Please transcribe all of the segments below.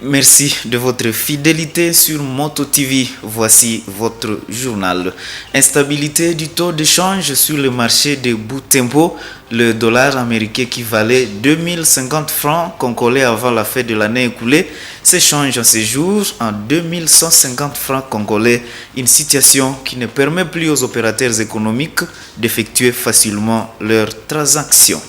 Merci de votre fidélité sur Moto TV. Voici votre journal. Instabilité du taux de change sur le marché de Butembo. Le dollar américain qui valait 2050 francs congolais avant la fin de l'année écoulée s'échange en ce jour en 2150 francs congolais. Une situation qui ne permet plus aux opérateurs économiques d'effectuer facilement leurs transactions.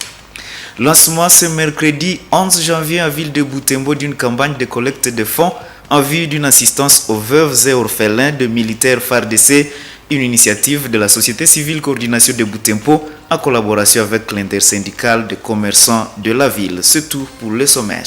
Lancement ce mercredi 11 janvier à ville de Butembo d'une campagne de collecte de fonds en vue d'une assistance aux veuves et orphelins de militaires FARDC, une initiative de la société civile coordination de Butembo en collaboration avec l'intersyndicale de commerçants de la ville. C'est tout pour le sommaire.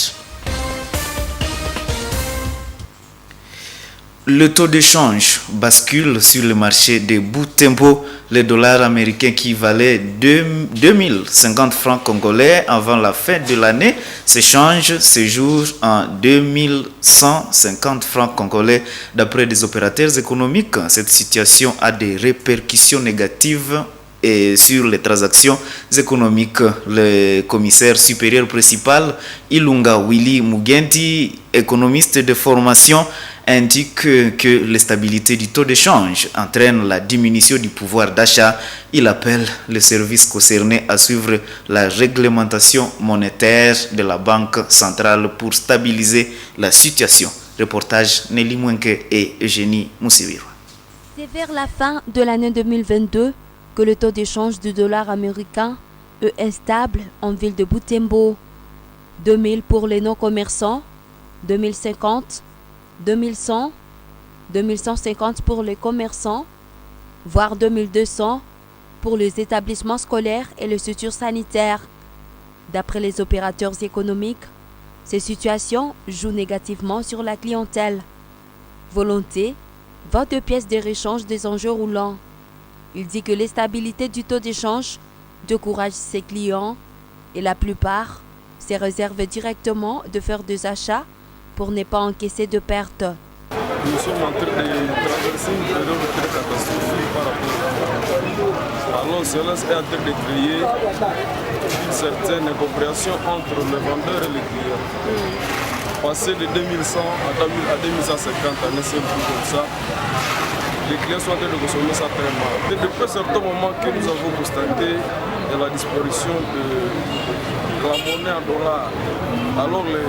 Le taux de change bascule sur le marché de Butembo. Le dollar américain qui valait 2050 francs congolais avant la fin de l'année s'échange ce jour en 2150 francs congolais. D'après des opérateurs économiques, cette situation a des répercussions négatives et sur les transactions économiques. Le commissaire supérieur principal, Ilunga Willy Mugendi, économiste de formation, indique que l'instabilité du taux de change entraîne la diminution du pouvoir d'achat. Il appelle les services concernés à suivre la réglementation monétaire de la Banque centrale pour stabiliser la situation. Reportage Nelly Mwenke et Eugénie Moussiviro. C'est vers la fin de l'année 2022 que le taux d'échange du dollar américain est instable en ville de Butembo. 2000 pour les non-commerçants, 2050, 2100, 2150 pour les commerçants, voire 2200 pour les établissements scolaires et les structures sanitaires. D'après les opérateurs économiques, ces situations jouent négativement sur la clientèle. Volonté, vente de pièces de réchange des enjeux roulants. Il dit que l'instabilité du taux d'échange décourage ses clients et la plupart se réservent directement de faire des achats pour ne pas encaisser de pertes. Nous sommes en train de traverser une période très catastrophique par rapport à alors cela est en train de créer une certaine incompréhension entre le vendeur et le client. Passer de 2100 à 2150 en un seul coup comme ça, les clients sont en train de consommer ça très mal. C'est depuis un certain moment que nous avons constaté la disparition de la monnaie en dollars. Alors les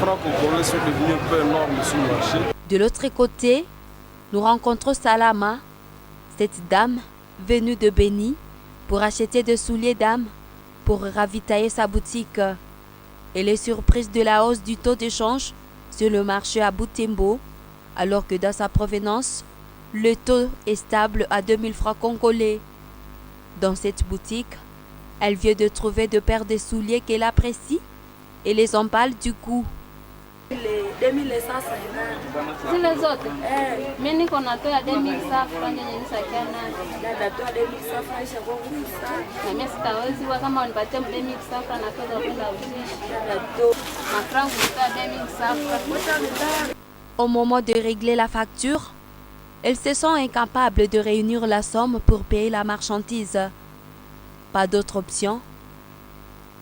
francs congolais sont devenus un peu énormes sur le marché. De l'autre côté, nous rencontrons Salama, cette dame venue de Béni pour acheter des souliers d'âme pour ravitailler sa boutique. Elle est surprise de la hausse du taux d'échange sur le marché à Butembo, alors que dans sa provenance, le taux est stable à 2000 francs congolais. Dans cette boutique, elle vient de trouver deux paires de souliers qu'elle apprécie et les emballe du coup. Les 2150. Zile zote? Mimi niko natoa 2100 francs yenye nisakia nazo. Natoa 2100 francs kwa kuuza. Na mimi sitawezi kwa kama unipatie 2100 francs natoa kwenda uzisha. Ma francs kutoa 2100 francs. Au moment de régler la facture, elle se sent incapable de réunir la somme pour payer la marchandise. Pas d'autre option.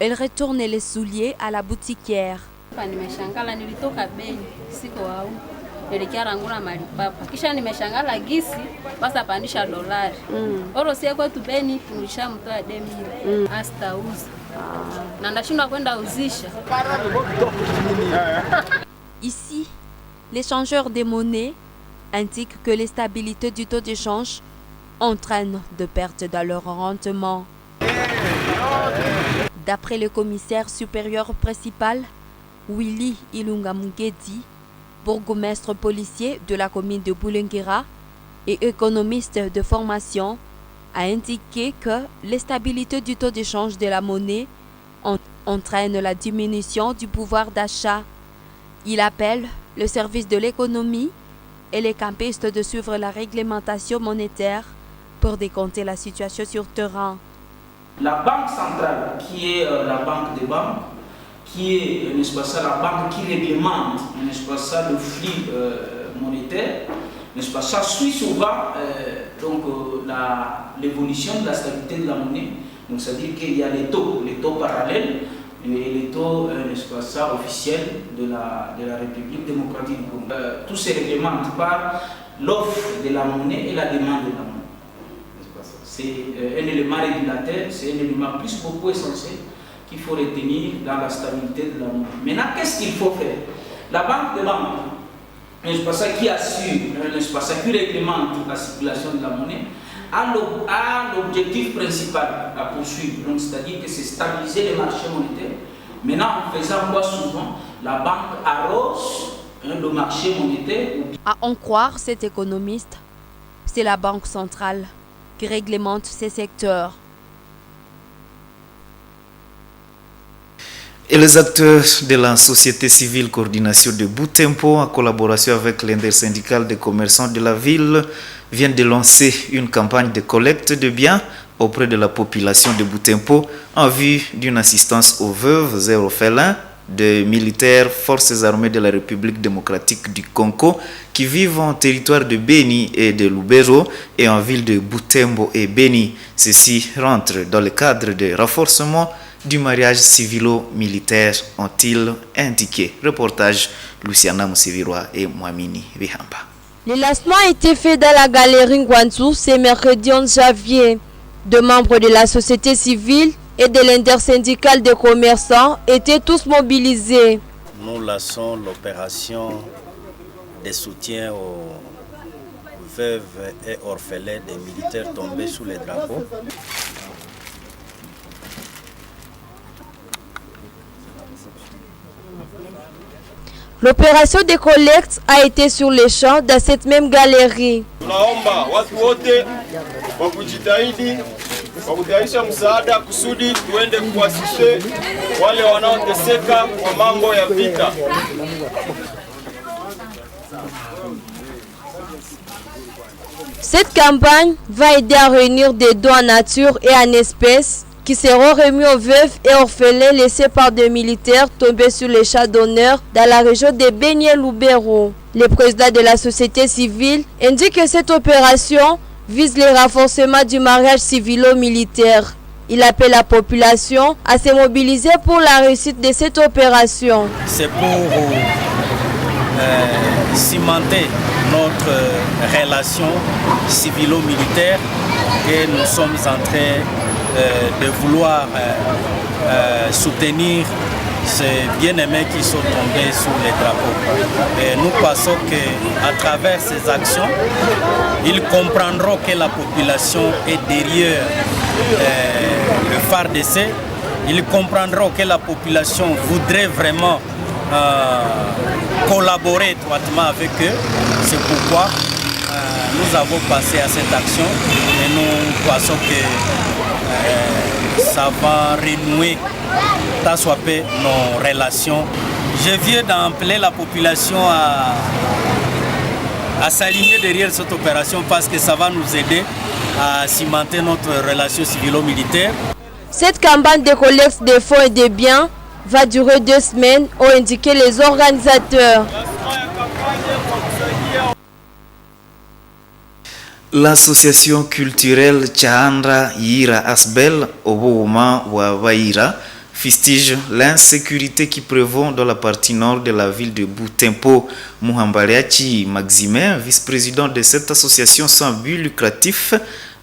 Elle retourne les souliers à la boutiquière. Nimeshangala, nilitoka Beni siko au nilikia rangura malipapa, kisha nimeshangala gisi basa pandisha dolari oro sie kwetu Beni tulishamtoa 2000 astauza na ndashindwa kwenda uzisha. Ici, l'échangeur des monnaies indique que l'instabilité du taux d'échange entraîne de pertes dans leur rendement. D'après le commissaire supérieur principal, Willy Ilunga Mugendi, bourgmestre policier de la commune de Boulenguera et économiste de formation, a indiqué que l'instabilité du taux d'échange de la monnaie entraîne la diminution du pouvoir d'achat. Il appelle le service de l'économie et les campistes de suivre la réglementation monétaire pour décompter la situation sur terrain. La Banque centrale, qui est la banque des banques, qui est, n'est-ce pas ça, la banque qui réglemente, n'est-ce pas ça, le flux monétaire, n'est-ce pas ça, suit souvent l'évolution de la stabilité de la monnaie. Donc, c'est-à-dire qu'il y a les taux parallèles les taux, n'est-ce pas ça, officiels de la République démocratique du Congo. Tout se réglemente par l'offre de la monnaie et la demande de la monnaie. C'est un élément régulateur, c'est un élément plus beaucoup essentiel qu'il faut retenir dans la stabilité de la monnaie. Maintenant, qu'est-ce qu'il faut faire? La banque de banque, n'est-ce pas ça, qui assure, n'est-ce pas ça, qui réglemente la circulation de la monnaie, a l'objectif principal à poursuivre, c'est-à-dire que c'est stabiliser les marchés monétaires. Maintenant, en faisant quoi souvent, la banque arrose le marché monétaire. À en croire cet économiste, c'est la Banque centrale qui réglemente ces secteurs. Et les acteurs de la société civile Coordination de Butembo, en collaboration avec l'intersyndicale des commerçants de la ville, viennent de lancer une campagne de collecte de biens auprès de la population de Butembo en vue d'une assistance aux veuves et orphelins de militaires forces armées de la République démocratique du Congo qui vivent en territoire de Beni et de Lubero et en ville de Butembo et Beni. Ceci rentre dans le cadre de renforcement du mariage civilo-militaire, ont-ils indiqué. Reportage Luciana Moussiviroa et Mouamini Vihamba. Le lancement a été fait dans la galerie Ngwanzou ce mercredi 11 janvier. Deux membres de la société civile et de l'intersyndicale des commerçants étaient tous mobilisés. Nous lançons l'opération de soutien aux veuves et orphelins des militaires tombés sous les drapeaux. L'opération de collecte a été sur les champs dans cette même galerie. Tunaomba watu wote kwa kujitahidi kwa kutayarisha msaada kusudi tuende kuasiste wale wanaoteseka kwa mambo ya vita. Cette campagne va aider à réunir des dons en nature et en espèces qui seront remis aux veuves et orphelins laissés par des militaires tombés sur les champs d'honneur dans la région de Beni et Lubero. Le président de la société civile indique que cette opération vise le renforcement du mariage civilo-militaire. Il appelle la population à se mobiliser pour la réussite de cette opération. C'est pour cimenter notre relation civilo-militaire que nous sommes en train de vouloir soutenir ces bien-aimés qui sont tombés sous les drapeaux. Et nous pensons qu'à travers ces actions, ils comprendront que la population est derrière le FARDC. Ils comprendront que la population voudrait vraiment collaborer étroitement avec eux. C'est pourquoi nous avons passé à cette action et nous pensons que ça va renouer tant soit peu nos relations. Je viens d'appeler la population à s'aligner derrière cette opération parce que ça va nous aider à cimenter notre relation civilo-militaire. Cette campagne de collecte de fonds et de biens va durer 2 semaines, ont indiqué les organisateurs. L'association culturelle Tchahandra Yira Asbel, Obouma Wawaïra, fustige l'insécurité qui prévaut dans la partie nord de la ville de Butembo. Muhambariachi Maximin, vice-président de cette association sans but lucratif,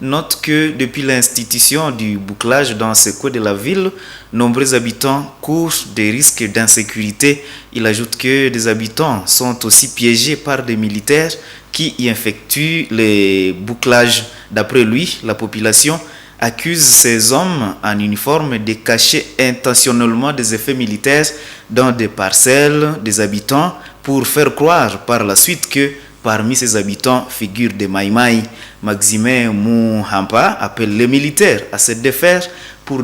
note que depuis l'institution du bouclage dans ce coin de la ville, nombreux habitants courent des risques d'insécurité. Il ajoute que des habitants sont aussi piégés par des militaires qui y effectuent les bouclages. D'après lui, la population accuse ces hommes en uniforme de cacher intentionnellement des effets militaires dans des parcelles des habitants pour faire croire par la suite que parmi ces habitants figurent des maïmaï. Maximin Mouhampa appelle les militaires à se défaire pour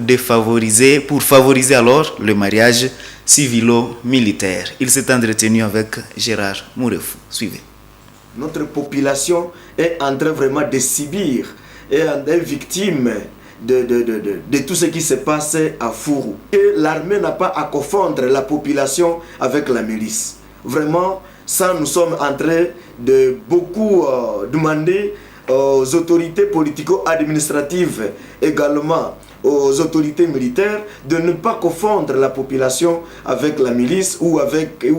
favoriser alors le mariage civilo-militaire. Il s'est entretenu avec Gérard Mourefou. Suivez. Notre population est en train vraiment de subir et est victime de tout ce qui se passe à Fourou. L'armée n'a pas à confondre la population avec la milice. Vraiment, ça nous sommes en train de beaucoup demander aux autorités politico-administratives, également aux autorités militaires de ne pas confondre la population avec la milice ou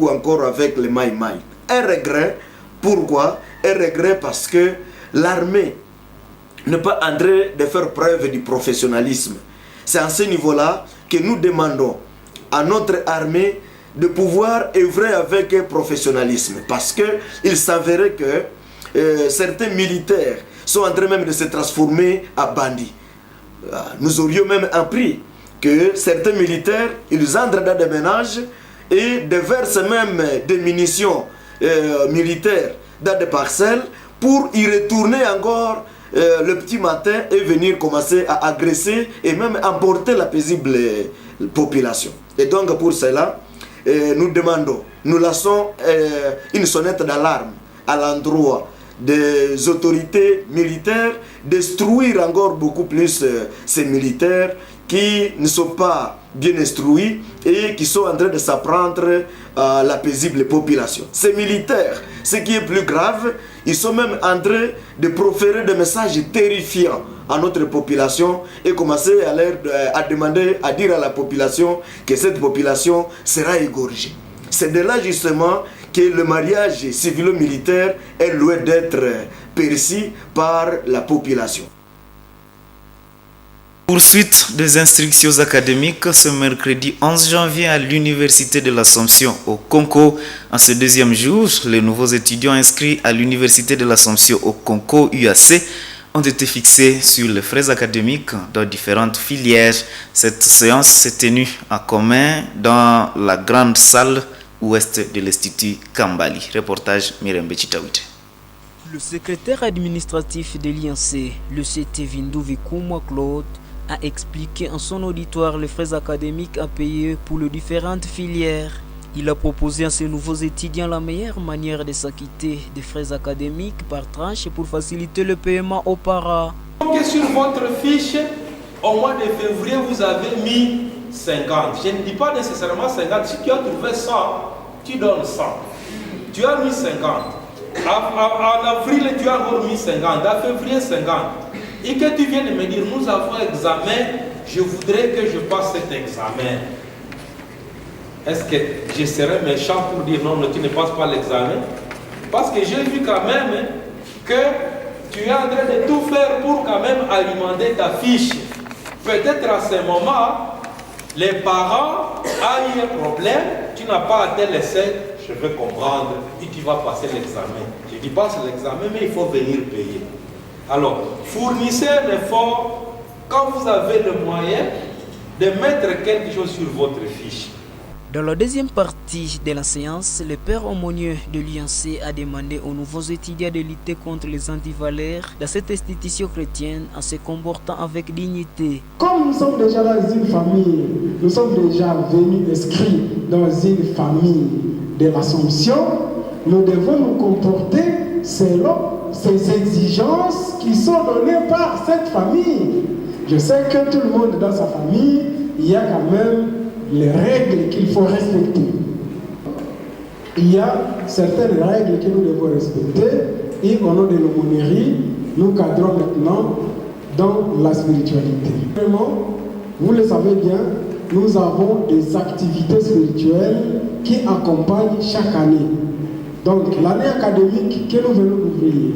encore avec les Maï-Maï. Un regret, pourquoi? Un regret parce que l'armée n'est pas en train de faire preuve du professionnalisme. C'est à ce niveau-là que nous demandons à notre armée de pouvoir œuvrer avec un professionnalisme, parce qu'il s'avérait que certains militaires sont en train même de se transformer en bandits. Nous aurions même appris que certains militaires, ils entrent dans des ménages et déversent même des munitions militaires dans des parcelles pour y retourner encore le petit matin et venir commencer à agresser et même emporter la paisible population. Et donc pour cela, nous demandons, nous lançons une sonnette d'alarme à l'endroit des autorités militaires, d'instruire encore beaucoup plus ces militaires qui ne sont pas bien instruits et qui sont en train de s'apprendre à la paisible population. Ces militaires, ce qui est plus grave, ils sont même en train de proférer des messages terrifiants à notre population et commencer à demander, à dire à la population que cette population sera égorgée. C'est de là justement que le mariage civilo-militaire est loin d'être perçu par la population. Poursuite des instructions académiques ce mercredi 11 janvier à l'Université de l'Assomption au Congo. En ce deuxième jour, les nouveaux étudiants inscrits à l'Université de l'Assomption au Congo UAC ont été fixés sur les frais académiques dans différentes filières. Cette séance s'est tenue en commun dans la grande salle ouest de l'Institut Kambali. Reportage Mirembe Chitawite. Le secrétaire administratif de l'INC, le CT Vindou Vikouma Claude, a expliqué en son auditoire les frais académiques à payer pour les différentes filières. Il a proposé à ses nouveaux étudiants la meilleure manière de s'acquitter des frais académiques par tranche pour faciliter le paiement aux parents. Donc sur votre fiche, au mois de février, vous avez mis 50. Je ne dis pas nécessairement 50. Si tu as trouvé 100, tu donnes 100. Tu as mis 50. En avril, tu as encore mis 50. En février, 50. Et que tu viens de me dire, nous avons examen, je voudrais que je passe cet examen. Est-ce que je serais méchant pour dire non, tu ne passes pas l'examen? Parce que j'ai vu quand même que tu es en train de tout faire pour quand même alimenter ta fiche. Peut-être à ce moment, les parents ont eu un problème, tu n'as pas à te laisser, je veux comprendre, et tu vas passer l'examen. Je dis passe l'examen, mais il faut venir payer. Alors, fournissez un effort quand vous avez le moyen de mettre quelque chose sur votre fiche. Dans la deuxième partie de la séance, le père aumônier de l'INC a demandé aux nouveaux étudiants de lutter contre les antivaleurs dans cette institution chrétienne en se comportant avec dignité. Comme nous sommes déjà dans une famille, nous sommes déjà venus inscrits dans une famille de l'Assomption, nous devons nous comporter selon ces exigences qui sont données par cette famille. Je sais que tout le monde dans sa famille, il y a quand même les règles qu'il faut respecter. Il y a certaines règles que nous devons respecter et au nom de l'aumônerie, nous cadrons maintenant dans la spiritualité. Vraiment, vous le savez bien, nous avons des activités spirituelles qui accompagnent chaque année. Donc l'année académique que nous venons d'ouvrir,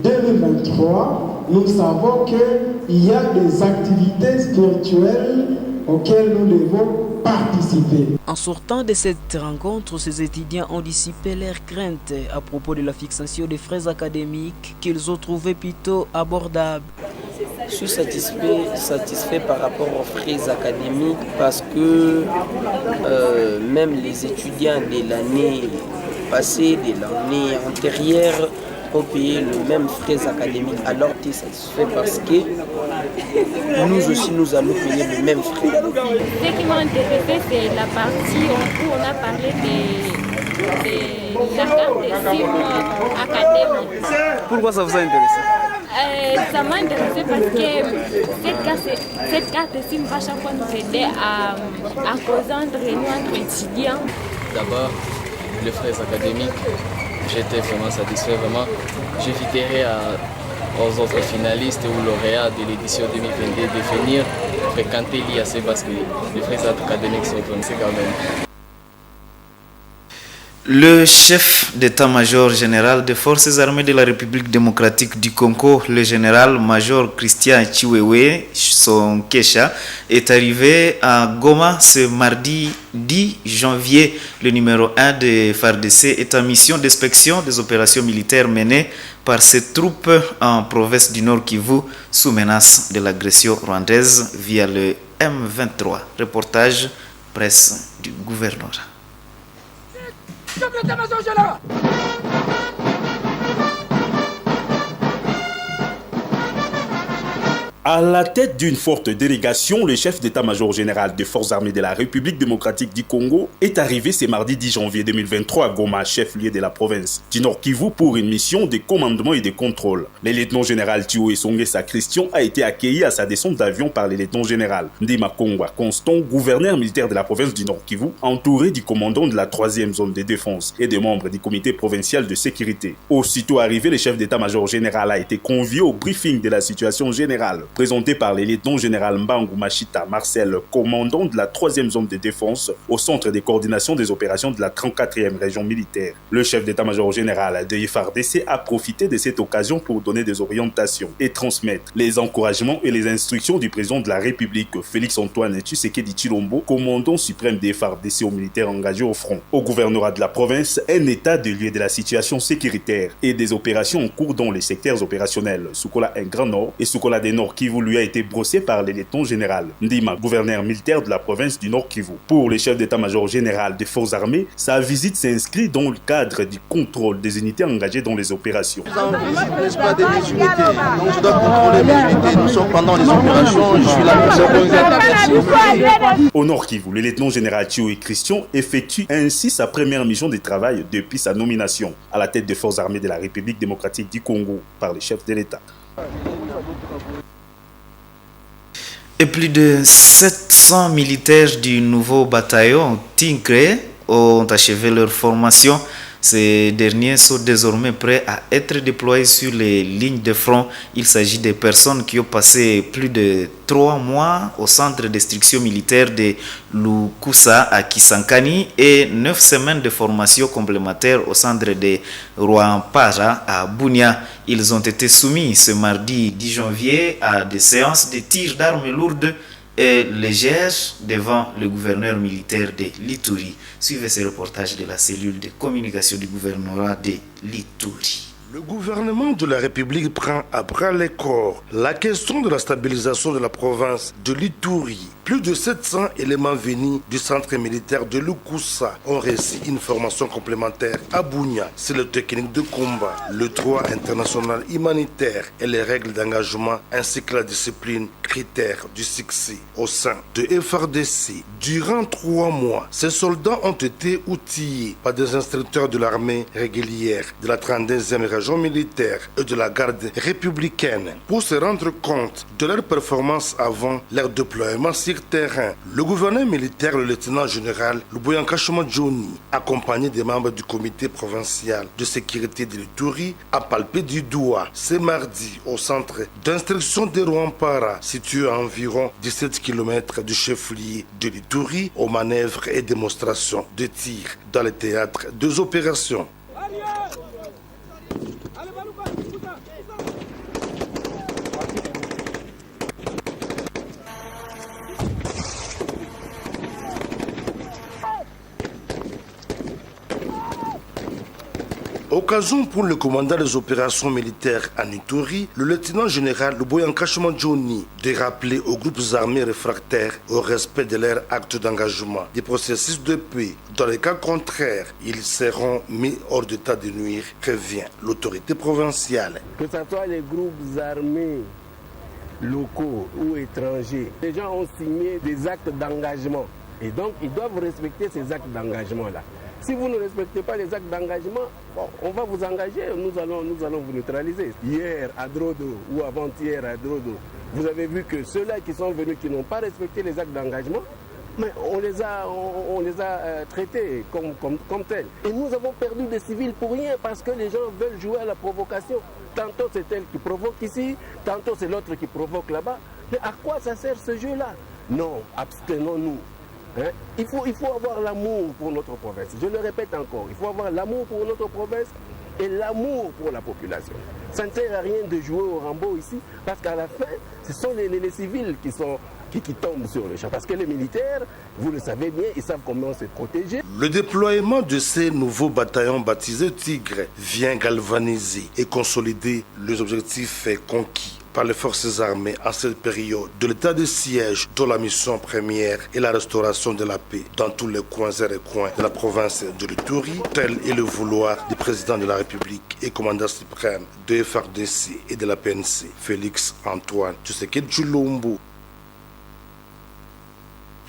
2022-2023, nous savons qu'il y a des activités spirituelles auxquelles nous devons participer. En sortant de cette rencontre, ces étudiants ont dissipé leurs craintes à propos de la fixation des frais académiques qu'ils ont trouvés plutôt abordables. Je suis satisfait par rapport aux frais académiques parce que même les étudiants de l'année passée, de l'année antérieure, ont payé le même frais académique. Alors tu es satisfait parce que nous aussi nous allons payer le même frais. Ce qui m'a intéressé, c'est la partie où on a parlé de la carte de 6 mois académique. Pourquoi ça vous a intéressé? Ça m'a intéressé parce que cette carte de 6 mois va chaque fois nous aider à causer entre nous, entre étudiants. D'abord, les frais académiques, j'étais vraiment satisfait, vraiment. J'éviterai aux autres finalistes ou lauréats de l'édition 2022 de venir fréquenter l'IAC parce que les frais académiques sont organisés quand même. Le chef d'état-major général des forces armées de la République démocratique du Congo, le général-major Christian Chiwewe Sonkesha, est arrivé à Goma ce mardi 10 janvier. Le numéro 1 de FARDC est en mission d'inspection des opérations militaires menées par ses troupes en province du Nord Kivu sous menace de l'agression rwandaise via le M23. Reportage presse du gouvernement. À la tête d'une forte délégation, le chef d'état-major général des forces armées de la République démocratique du Congo est arrivé ce mardi 10 janvier 2023 à Goma, chef-lieu de la province du Nord Kivu, pour une mission de commandement et de contrôle. Le lieutenant-général Chiwewe Sonkesha Christian a été accueilli à sa descente d'avion par le lieutenant-général Ndima Kongwa Constant, gouverneur militaire de la province du Nord Kivu, entouré du commandant de la 3e zone de défense et des membres du comité provincial de sécurité. Aussitôt arrivé, le chef d'état-major général a été convié au briefing de la situation générale, présenté par le lieutenant-général Mbangu Machita Marcel, commandant de la 3e zone de défense au centre de coordination des opérations de la 34e région militaire. Le chef d'état-major général de FARDC a profité de cette occasion pour donner des orientations et transmettre les encouragements et les instructions du président de la République, Félix-Antoine Tshisekedi Tshilombo, commandant suprême de FARDC aux militaires engagés au front. Au gouvernorat de la province, un état de lieu de la situation sécuritaire et des opérations en cours dans les secteurs opérationnels Sukola 1 Grand Nord et Sukola des Nord Kivu lui a été brossé par le lieutenant-général Ndima, gouverneur militaire de la province du Nord Kivu. Pour le chef d'état-major général des forces armées, sa visite s'inscrit dans le cadre du contrôle des unités engagées dans les opérations. Nous avons visite, n'est-ce pas, des unités. Donc je dois contrôler les unités. Nous sommes pendant les opérations. Je suis là pour Au Nord Kivu, le lieutenant-général Chiwewe Christian effectue ainsi sa première mission de travail depuis sa nomination à la tête des forces armées de la République démocratique du Congo par le chef de l'État. Et plus de 700 militaires du nouveau bataillon Tinkre ont achevé leur formation. Ces derniers sont désormais prêts à être déployés sur les lignes de front. Il s'agit des personnes qui ont passé plus de 3 mois au centre d'instruction militaire de Lukusa à Kisankani et 9 semaines de formation complémentaire au centre de Rwampara à Bunia. Ils ont été soumis ce mardi 10 janvier à des séances de tir d'armes lourdes et légère devant le gouverneur militaire de l'Ituri. Suivez ce reportage de la cellule de communication du gouvernorat de l'Ituri. Le gouvernement de la République prend à bras le corps la question de la stabilisation de la province de l'Ituri. Plus de 700 éléments venus du centre militaire de Lukusa ont reçu une formation complémentaire à Bunia. C'est le technique de combat, le droit international humanitaire et les règles d'engagement ainsi que la discipline critères du succès au sein de FARDC. Durant 3 mois, ces soldats ont été outillés par des instructeurs de l'armée régulière, de la 32e région militaire et de la garde républicaine pour se rendre compte de leur performance avant leur déploiement sur terrain. Le gouverneur militaire, le lieutenant-général Luboyanka Johnny, accompagné des membres du comité provincial de sécurité de l'Ituri, a palpé du doigt ce mardi au centre d'instruction de Rwampara, situé à environ 17 km du chef-lieu de l'Ituri, aux manœuvres et démonstrations de tir dans le théâtre des opérations. Occasion pour le commandant des opérations militaires à Ituri, le lieutenant-général Luboyanka Johnny, de rappeler aux groupes armés réfractaires au respect de leurs actes d'engagement des processus de paix. Dans les cas contraires, ils seront mis hors d'état de nuire, prévient l'autorité provinciale. Que ce soit les groupes armés locaux ou étrangers, les gens ont signé des actes d'engagement et donc ils doivent respecter ces actes d'engagement-là. Si vous ne respectez pas les actes d'engagement, bon, on va vous engager, nous allons vous neutraliser. Hier à Drodo ou avant-hier à Drodo, vous avez vu que ceux-là qui sont venus, qui n'ont pas respecté les actes d'engagement, mais on les a traités comme tels. Et nous avons perdu des civils pour rien parce que les gens veulent jouer à la provocation. Tantôt c'est elle qui provoque ici, tantôt c'est l'autre qui provoque là-bas. Mais à quoi ça sert ce jeu-là? Non, abstenons-nous. Hein? Il faut avoir l'amour pour notre province. Je le répète encore, il faut avoir l'amour pour notre province et l'amour pour la population. Ça ne sert à rien de jouer au Rambo ici, parce qu'à la fin, ce sont les civils qui tombent sur le champ. Parce que les militaires, vous le savez bien, ils savent comment se protéger. Le déploiement de ces nouveaux bataillons baptisés Tigre vient galvaniser et consolider les objectifs conquis par les forces armées en cette période de l'état de siège, dont la mission première est la restauration de la paix dans tous les coins et recoins de la province de l'Ituri. Tel est le vouloir du président de la République et commandant suprême de FARDC et de la PNC, Félix Antoine Tshisekedi Tshilombo.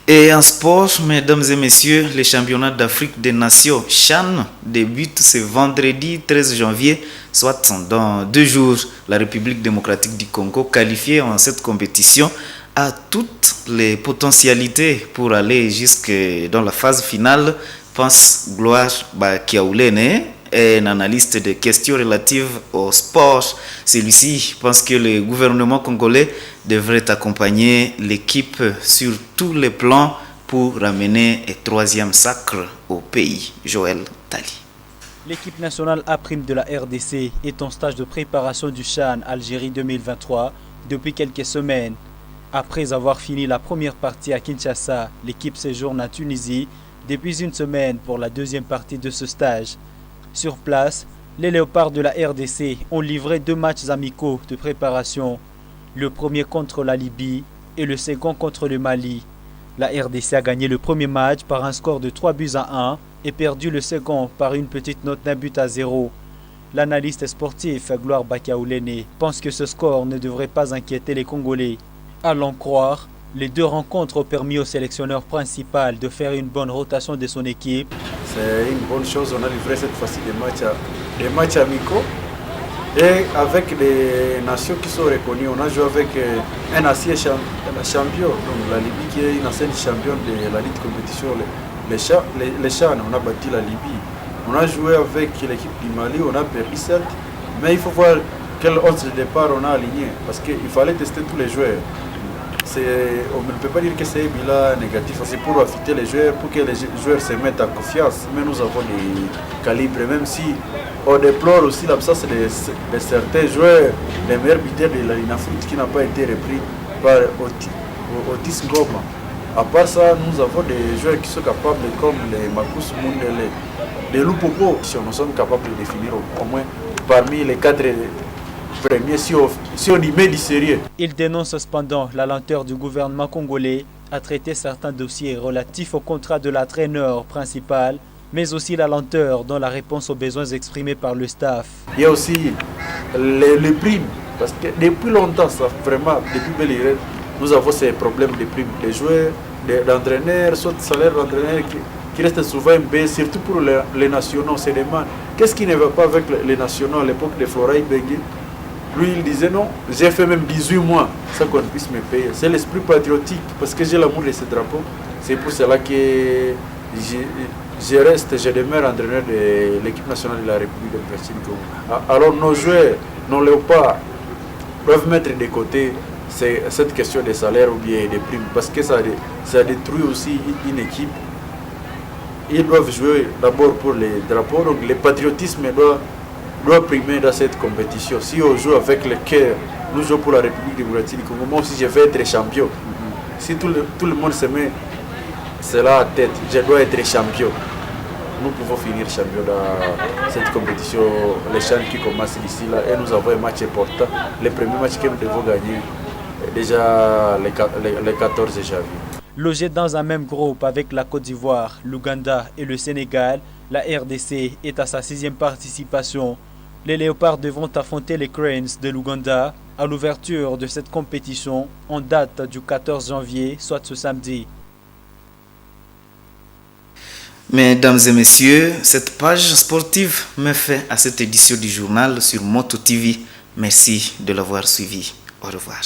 Et en sport, mesdames et messieurs, les championnats d'Afrique des Nations CHAN débutent ce vendredi 13 janvier, soit dans 2 jours. La République démocratique du Congo, qualifiée en cette compétition, a toutes les potentialités pour aller jusque dans la phase finale, pense Gloire Bakiaoulene, un analyste de questions relatives au sport. Celui-ci pense que le gouvernement congolais devrait accompagner l'équipe sur tous les plans pour ramener un 3e sacre au pays. Joël Tali. L'équipe nationale A' de la RDC est en stage de préparation du CHAN Algérie 2023 depuis quelques semaines. Après avoir fini la première partie à Kinshasa, l'équipe séjourne à Tunisie depuis une semaine pour la 2e partie de ce stage. Sur place, les Léopards de la RDC ont livré 2 matchs amicaux de préparation. Le premier contre la Libye et le second contre le Mali. La RDC a gagné le premier match par un score de 3-1 et perdu le second par une petite note d'1-0. L'analyste sportif Gloire Bakiaoulene pense que ce score ne devrait pas inquiéter les Congolais. À l'en croire, les 2 rencontres ont permis au sélectionneur principal de faire une bonne rotation de son équipe. C'est une bonne chose, on a livré cette fois-ci des matchs amicaux et avec des nations qui sont reconnues. On a joué avec un ancien champion, donc la Libye qui est une ancienne championne de la Ligue de compétition, les CHAN, on a battu la Libye. On a joué avec l'équipe du Mali, on a perdu certes, mais il faut voir quel 11 de départ on a aligné parce qu'il fallait tester tous les joueurs. On ne peut pas dire que c'est un bilan négatif, c'est pour affûter les joueurs, pour que les joueurs se mettent en confiance. Mais nous avons des calibres, même si on déplore aussi l'absence de certains joueurs, les meilleurs buteurs de la Linafoot qui n'a pas été repris par Otis Ngoma. À part ça, nous avons des joueurs qui sont capables, comme les Marcus Mundele, les Lupopo, nous sommes capables de définir au moins parmi les 4 premiers si on y met du sérieux. Il dénonce cependant la lenteur du gouvernement congolais à traiter certains dossiers relatifs au contrat de l'entraîneur principal, mais aussi la lenteur dans la réponse aux besoins exprimés par le staff. Il y a aussi les primes, parce que depuis longtemps, vraiment, depuis Bélirène, nous avons ces problèmes de primes des joueurs, d'entraîneurs, soit de salaire d'entraîneurs qui restent souvent élevé, surtout pour les nationaux. On se demande qu'est-ce qui ne va pas avec les nationaux à l'époque de Flora Ibengui. Lui, il disait non, j'ai fait même 18 mois sans qu'on puisse me payer. C'est l'esprit patriotique, parce que j'ai l'amour de ce drapeau. C'est pour cela que je demeure entraîneur de l'équipe nationale de la République démocratique du Congo. Alors nos joueurs, nos léopards, doivent mettre de côté cette question des salaires ou bien des primes, parce que ça détruit aussi une équipe. Ils doivent jouer d'abord pour les drapeaux, donc le patriotisme doit primer dans cette compétition. Si on joue avec le cœur, nous jouons pour la République démocratique du Congo. Moi aussi, je vais être champion. Si tout le monde se met cela à tête, je dois être champion. Nous pouvons finir champion dans cette compétition, les CHAN qui commencent d'ici là, et nous avons un match important. Le premier match que nous devons gagner, déjà les 14 janvier. Logé dans un même groupe avec la Côte d'Ivoire, l'Ouganda et le Sénégal, la RDC est à sa 6e participation. Les Léopards devront affronter les Cranes de l'Ouganda à l'ouverture de cette compétition en date du 14 janvier, soit ce samedi. Mesdames et messieurs, cette page sportive met fin à cette édition du journal sur Moto TV. Merci de l'avoir suivi. Au revoir.